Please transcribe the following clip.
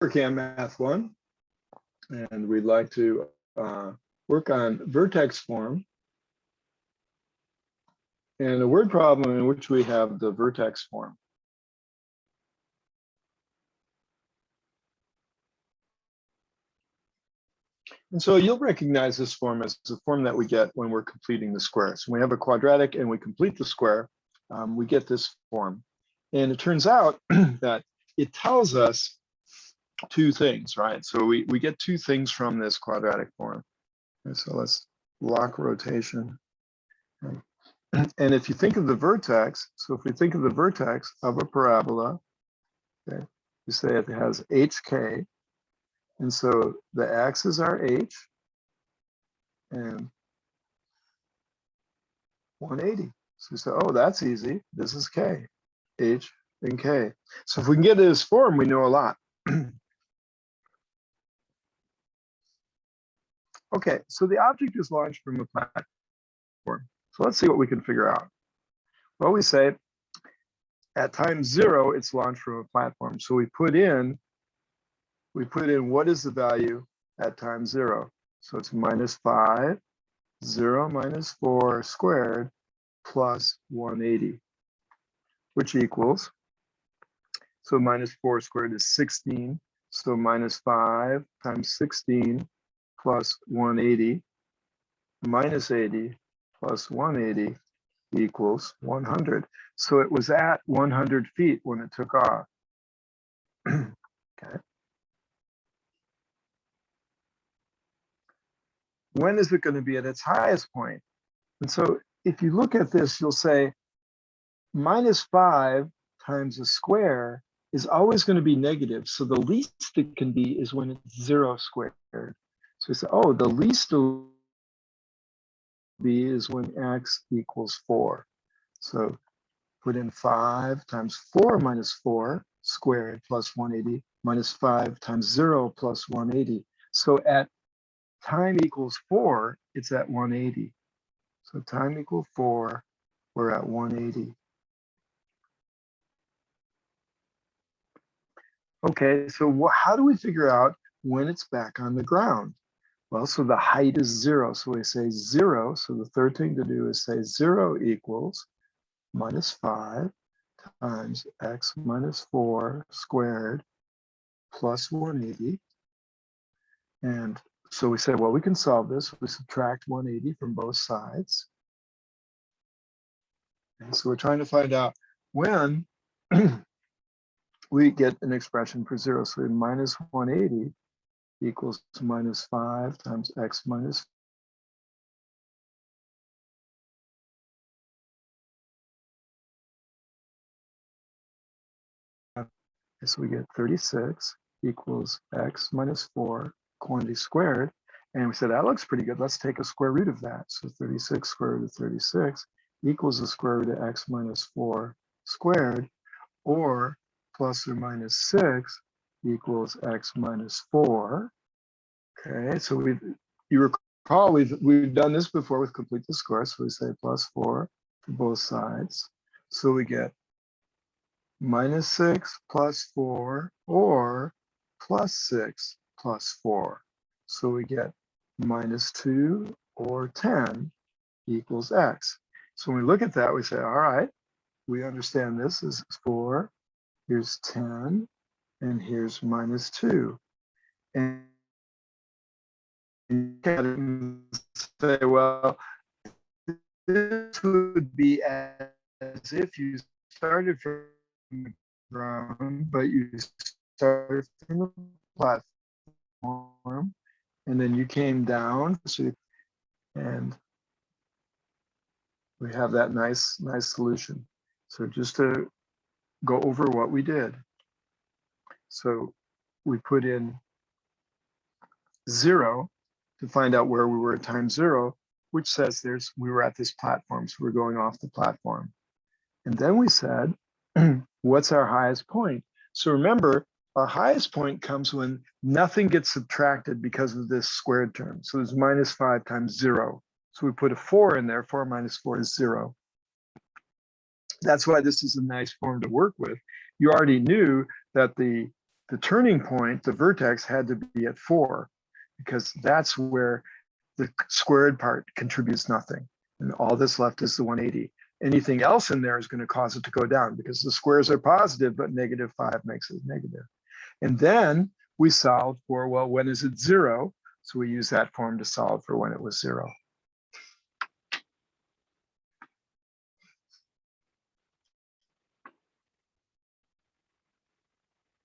Cam Math 1, and we'd like to work on vertex form and a word problem in which we have the vertex form. And so you'll recognize this form as the form that we get when we're completing the square. So when we have a quadratic and we complete the square, we get this form. And it turns out that it tells us two things, right? So we get two things from this quadratic form. And so let's lock rotation. And if you think of the vertex, so if we think of the vertex of a parabola, okay, we say it has hk. And so the axes are h and 180. So we say, oh, that's easy. This is k, h and k. So if we can get this form, we know a lot. Okay, so the object is launched from a platform. So let's see what we can figure out. Well, we say at time 0, it's launched from a platform. So we put in what is the value at time 0. So it's -5, 0 minus 4 squared plus 180, which equals, so -4 squared is 16. So -5 times 16 plus 180 minus 80 plus 180 equals 100. So it was at 100 feet when it took off. Okay. When is it going to be at its highest point? And so if you look at this, you'll say -5 times a square is always going to be negative. So the least it can be is when it's 0 squared. So we say, oh, the least it'll be is when x equals 4. So put in 5 times 4 minus 4 squared plus 180 minus 5 times 0 plus 180. So at time equals 4, it's at 180. So time equals 4, we're at 180. Okay, so how do we figure out when it's back on the ground? Well, so the height is 0. So we say 0. So the third thing to do is say 0 equals -5 times x minus 4 squared plus 180. And so we say, well, we can solve this. We subtract 180 from both sides. And so we're trying to find out when we get an expression for 0. So -180 equals -5 times x minus 5. So we get 36 equals x minus 4 quantity squared. And we said, that looks pretty good. Let's take a square root of that. So 36 square root of 36 equals the square root of x minus 4 squared, or plus or minus 6 equals x minus 4. Okay, so you recall we've done this before with complete the square. So we say plus 4 for both sides. So we get -6 plus 4 or +6 plus 4. So we get -2 or 10 equals x. So when we look at that, we say, all right, we understand this is 4, here's 10, and here's -2. And you can say, well, this would be as if you started from the ground, but you started from the platform, and then you came down, and we have that nice solution. So just to go over what we did. So we put in 0 to find out where we were at time 0, which says we were at this platform, so we're going off the platform. And then we said, what's our highest point? So remember, our highest point comes when nothing gets subtracted because of this squared term. So there's -5 times 0. So we put a 4 in there. 4 minus 4 is 0. That's why this is a nice form to work with. You already knew that the the turning point, the vertex had to be at 4, because that's where the squared part contributes nothing. And all that's left is the 180. Anything else in there is going to cause it to go down because the squares are positive, but -5 makes it negative. And then we solve for, well, when is it 0? So we use that form to solve for when it was 0.